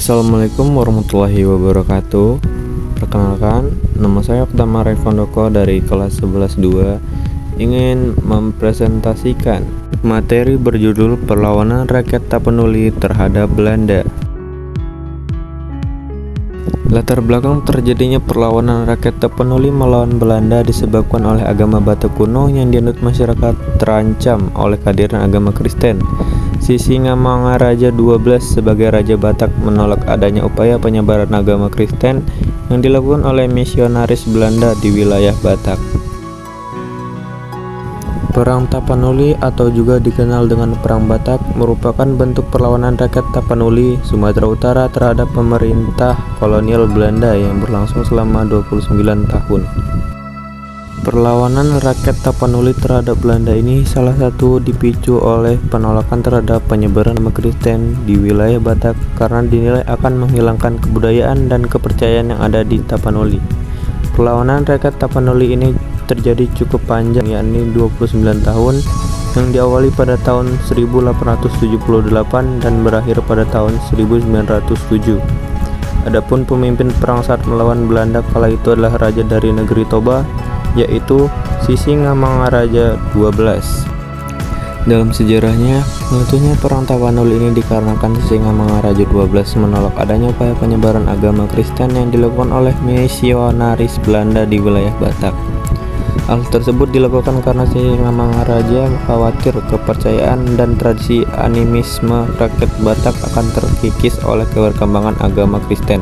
Assalamualaikum warahmatullahi wabarakatuh. Perkenalkan, nama saya Oktama Revandoko dari kelas 11-2 ingin mempresentasikan materi berjudul Perlawanan Rakyat Tapanuli terhadap Belanda. Latar belakang terjadinya perlawanan rakyat Tapanuli melawan Belanda disebabkan oleh agama Batak kuno yang dianut masyarakat terancam oleh kehadiran agama Kristen. Sisingamangaraja 12 sebagai Raja Batak menolak adanya upaya penyebaran agama Kristen yang dilakukan oleh misionaris Belanda di wilayah Batak. Perang Tapanuli atau juga dikenal dengan Perang Batak merupakan bentuk perlawanan rakyat Tapanuli, Sumatera Utara terhadap pemerintah kolonial Belanda yang berlangsung selama 29 tahun. Perlawanan rakyat Tapanuli terhadap Belanda ini salah satu dipicu oleh penolakan terhadap penyebaran agama Kristen di wilayah Batak karena dinilai akan menghilangkan kebudayaan dan kepercayaan yang ada di Tapanuli. Perlawanan rakyat Tapanuli ini terjadi cukup panjang, yakni 29 tahun, yang diawali pada tahun 1878 dan berakhir pada tahun 1907. Adapun pemimpin perang saat melawan Belanda kala itu adalah raja dari negeri Toba, yaitu Sisingamangaraja 12. Dalam sejarahnya, meletusnya perang Tapanuli ini dikarenakan Sisingamangaraja 12 menolak adanya upaya penyebaran agama Kristen yang dilakukan oleh misionaris Belanda di wilayah Batak. Hal tersebut dilakukan karena Sisingamangaraja khawatir kepercayaan dan tradisi animisme rakyat Batak akan terkikis oleh perkembangan agama Kristen.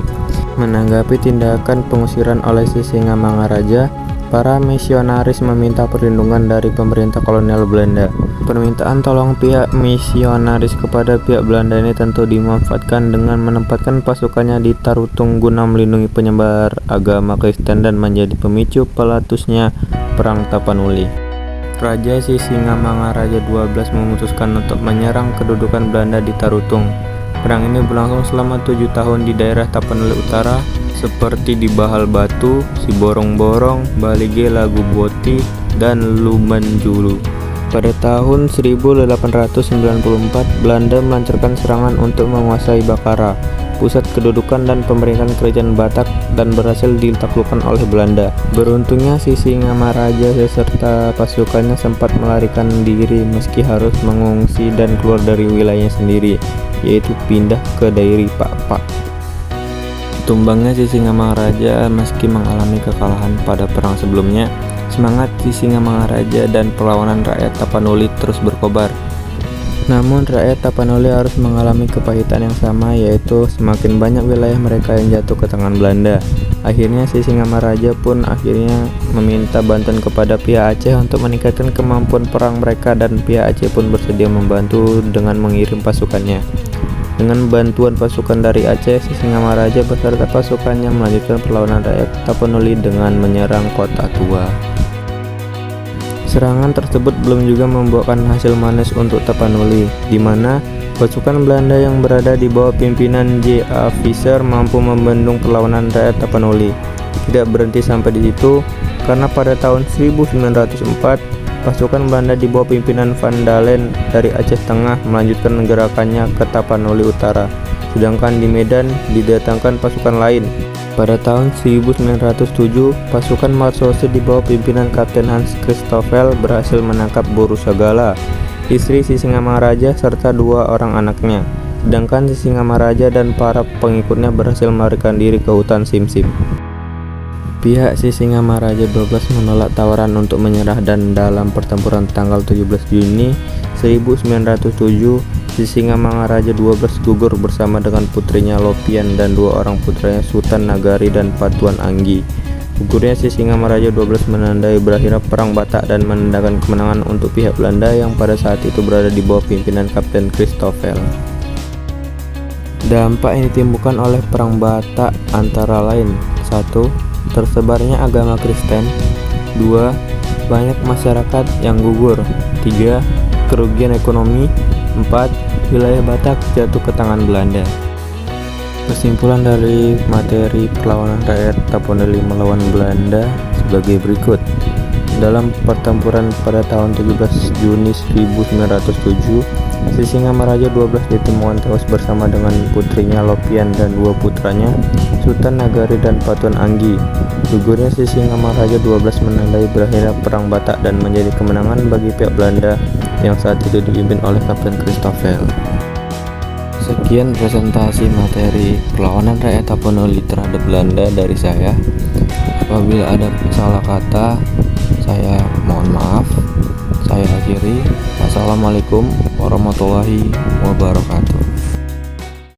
Menanggapi tindakan pengusiran oleh Sisingamangaraja, para misionaris meminta perlindungan dari pemerintah kolonial Belanda. Permintaan tolong pihak misionaris kepada pihak Belanda ini tentu dimanfaatkan dengan menempatkan pasukannya di Tarutung guna melindungi penyebar agama Kristen dan menjadi pemicu peletusnya Perang Tapanuli. Raja Sisingamangaraja 12 memutuskan untuk menyerang kedudukan Belanda di Tarutung. Perang ini berlangsung selama 7 tahun di daerah Tapanuli Utara seperti di Bahal Batu, Siborong-borong, Balige, Lagu Boti, dan Lumanjulu. Pada tahun 1894, Belanda melancarkan serangan untuk menguasai Bakara, pusat kedudukan dan pemerintahan kerajaan Batak, dan berhasil ditaklukkan oleh Belanda. Beruntungnya Sisingamaraja beserta pasukannya sempat melarikan diri meski harus mengungsi dan keluar dari wilayahnya sendiri, yaitu pindah ke daerah Pak. Tumbangnya Sisingamangaraja meski mengalami kekalahan pada perang sebelumnya, semangat Sisingamangaraja dan perlawanan rakyat Tapanuli terus berkobar. Namun rakyat Tapanuli harus mengalami kepahitan yang sama, yaitu semakin banyak wilayah mereka yang jatuh ke tangan Belanda. Akhirnya Sisingamaraja pun meminta bantuan kepada pihak Aceh untuk meningkatkan kemampuan perang mereka, dan pihak Aceh pun bersedia membantu dengan mengirim pasukannya. Dengan bantuan pasukan dari Aceh, Sisingamaraja beserta pasukannya melanjutkan perlawanan rakyat Tapanuli dengan menyerang Kota Tua. Serangan tersebut belum juga membuahkan hasil manis untuk Tapanuli, di mana pasukan Belanda yang berada di bawah pimpinan J.A. Visser mampu membendung perlawanan rakyat Tapanuli. Tidak berhenti sampai di situ, karena pada tahun 1904, pasukan Belanda di bawah pimpinan Van Dalen dari Aceh Tengah melanjutkan gerakannya ke Tapanuli Utara, sedangkan di Medan didatangkan pasukan lain. Pada tahun 1907, pasukan Marsose di bawah pimpinan Kapten Hans Christoffel berhasil menangkap Borusagala, istri Sisingamangaraja serta 2 orang anaknya, sedangkan Sisingamangaraja dan para pengikutnya berhasil melarikan diri ke hutan Simsim. Pihak Sisingamangaraja 12 menolak tawaran untuk menyerah, dan dalam pertempuran tanggal 17 Juni 1907, Sisingamangaraja 12 gugur bersama dengan putrinya Lopian dan 2 orang putranya Sultan Nagari dan Patuan Anggi. Gugurnya Sisingamangaraja 12 menandai berakhirnya Perang Batak dan menandakan kemenangan untuk pihak Belanda yang pada saat itu berada di bawah pimpinan Kapten Christoffel. Dampak yang ditimbulkan oleh Perang Batak antara lain: 1. Tersebarnya agama Kristen. 2. Banyak masyarakat yang gugur. 3. Kerugian ekonomi. 4. Wilayah Batak jatuh ke tangan Belanda. Kesimpulan dari materi perlawanan rakyat Tapanuli melawan Belanda sebagai berikut. Dalam pertempuran pada tahun 17 Juni 1907, Sisingamaraja 12 ditemukan tewas bersama dengan putrinya Lopian dan dua putranya, Sultan Nagari dan Patuan Anggi. Gugurnya Sisingamaraja 12 menandai berakhirnya Perang Batak dan menjadi kemenangan bagi pihak Belanda yang saat itu dipimpin oleh Kapten Christoffel. Sekian presentasi materi perlawanan rakyat Tapanuli terhadap Belanda dari saya. Apabila ada salah kata, saya mohon maaf. Saya akhiri. Assalamualaikum warahmatullahi wabarakatuh.